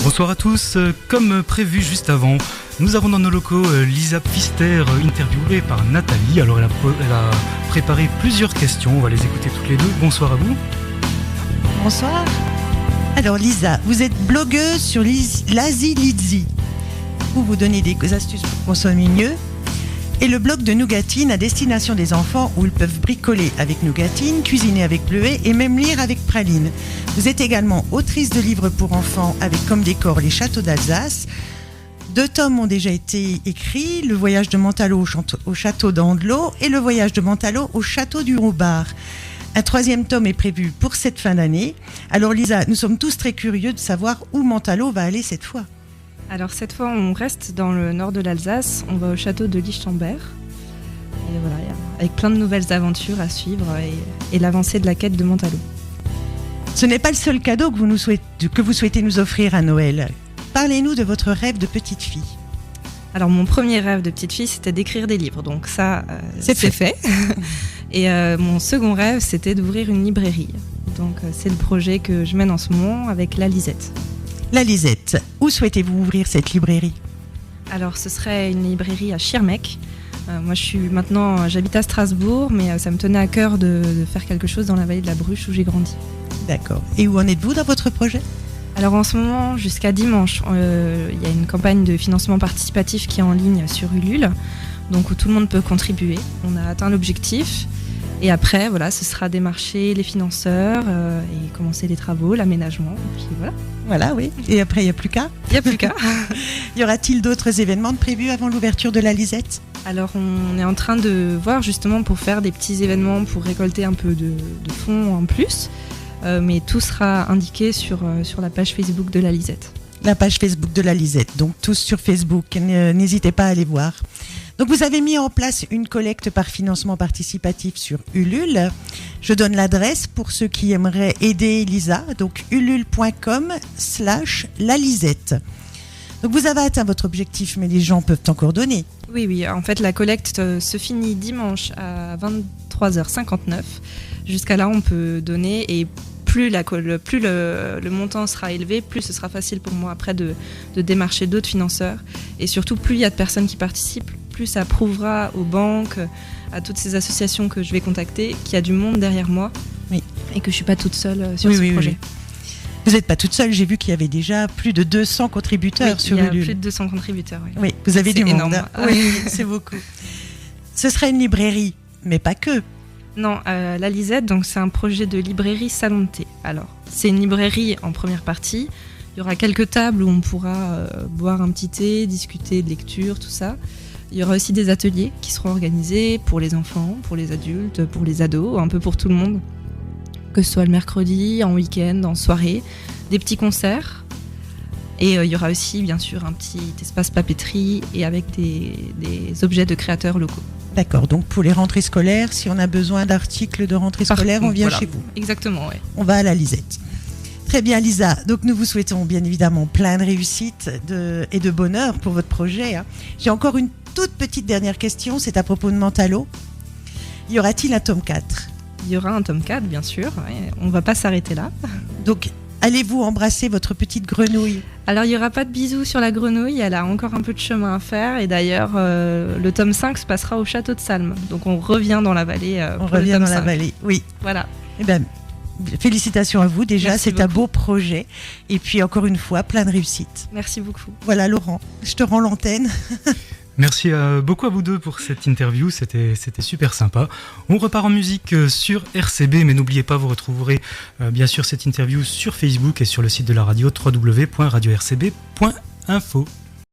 Bonsoir à tous. Comme prévu juste avant, nous avons dans nos locaux Lisa Pfister, interviewée par Nathalie. Alors elle a préparé plusieurs questions, on va les écouter toutes les deux. Bonsoir à vous. Bonsoir. Alors Lisa, vous êtes blogueuse sur l'Asie Lizzy, où vous donnez des astuces pour consommer mieux. Et le blog de Nougatine à destination des enfants où ils peuvent bricoler avec Nougatine, cuisiner avec Bleuet et même lire avec Praline. Vous êtes également autrice de livres pour enfants avec comme décor les châteaux d'Alsace. 2 tomes ont déjà été écrits, le voyage de Montalo au château d'Andelot et le voyage de Montalo au château du Roubard. Un 3e tome est prévu pour cette fin d'année. Alors Lisa, nous sommes tous très curieux de savoir où Montalo va aller cette fois. Alors cette fois, on reste dans le nord de l'Alsace, on va au château de Lichtenberg. Et voilà, avec plein de nouvelles aventures à suivre et l'avancée de la quête de Montalo. Ce n'est pas le seul cadeau que vous souhaitez nous offrir à Noël. Parlez-nous de votre rêve de petite fille. Alors mon premier rêve de petite fille, c'était d'écrire des livres, donc ça, c'est fait. Et mon second rêve, c'était d'ouvrir une librairie. Donc c'est le projet que je mène en ce moment avec La Lisette. La Lisette, où souhaitez-vous ouvrir cette librairie ? Alors ce serait une librairie à Schirmeck. Moi j'habite à Strasbourg, mais ça me tenait à cœur de faire quelque chose dans la vallée de la Bruche où j'ai grandi. D'accord. Et où en êtes-vous dans votre projet ? Alors en ce moment, jusqu'à dimanche, il y a une campagne de financement participatif qui est en ligne sur Ulule, donc où tout le monde peut contribuer. On a atteint l'objectif. Et après, voilà, ce sera démarcher les financeurs et commencer les travaux, l'aménagement. Et puis voilà. Voilà, oui. Et après, il n'y a plus qu'à. Il n'y a plus qu'à. Y aura-t-il d'autres événements prévus avant l'ouverture de la Lisette ? Alors, on est en train de voir justement pour faire des petits événements pour récolter un peu de fonds en plus. Mais tout sera indiqué sur la page Facebook de la Lisette. La page Facebook de la Lisette. Donc, tous sur Facebook. N'hésitez pas à aller voir. Donc vous avez mis en place une collecte par financement participatif sur Ulule. Je donne l'adresse pour ceux qui aimeraient aider Lisa. Donc ulule.com/lalisette. Donc vous avez atteint votre objectif, mais les gens peuvent encore donner. Oui. En fait, la collecte se finit dimanche à 23h59. Jusqu'à là, on peut donner et plus le montant sera élevé, plus ce sera facile pour moi après de démarcher d'autres financeurs. Et surtout, plus il y a de personnes qui participent, plus ça prouvera aux banques, à toutes ces associations que je vais contacter, qu'il y a du monde derrière moi et que je ne suis pas toute seule sur ce projet. Oui. Vous n'êtes pas toute seule, j'ai vu qu'il y avait déjà plus de 200 contributeurs sur Ulule. Il y a plus de 200 contributeurs, oui. Oui, vous avez du monde. Énorme. Oui, c'est beaucoup. Ce serait une librairie, mais pas que. Non, la Lisette, donc c'est un projet de librairie salon de thé. Alors, c'est une librairie en première partie. Il y aura quelques tables où on pourra boire un petit thé, discuter de lecture, tout ça. Il y aura aussi des ateliers qui seront organisés pour les enfants, pour les adultes, pour les ados, un peu pour tout le monde. Que ce soit le mercredi, en week-end, en soirée, des petits concerts. Et il y aura aussi, bien sûr, un petit espace papeterie et avec des objets de créateurs locaux. D'accord, donc pour les rentrées scolaires, si on a besoin d'articles de rentrée scolaire, on vient chez vous. Exactement, oui. On va à la Lisette. Très bien Lisa, donc nous vous souhaitons bien évidemment plein de réussite et de bonheur pour votre projet. J'ai encore une toute petite dernière question, c'est à propos de Montalo. Y aura-t-il un tome 4 ? Il y aura un tome 4, bien sûr, on ne va pas s'arrêter là. Donc allez-vous embrasser votre petite grenouille ? Alors il n'y aura pas de bisous sur la grenouille, elle a encore un peu de chemin à faire et d'ailleurs le tome 5 se passera au château de Salm, donc on revient dans la vallée on revient dans la vallée, oui. Voilà. Eh bien, félicitations à vous déjà, Merci c'est beaucoup. Un beau projet et puis encore une fois, plein de réussite. Merci beaucoup. Voilà Laurent, je te rends l'antenne. Merci beaucoup à vous deux pour cette interview, c'était super sympa. On repart en musique sur RCB, mais n'oubliez pas, vous retrouverez bien sûr cette interview sur Facebook et sur le site de la radio www.radio-rcb.info.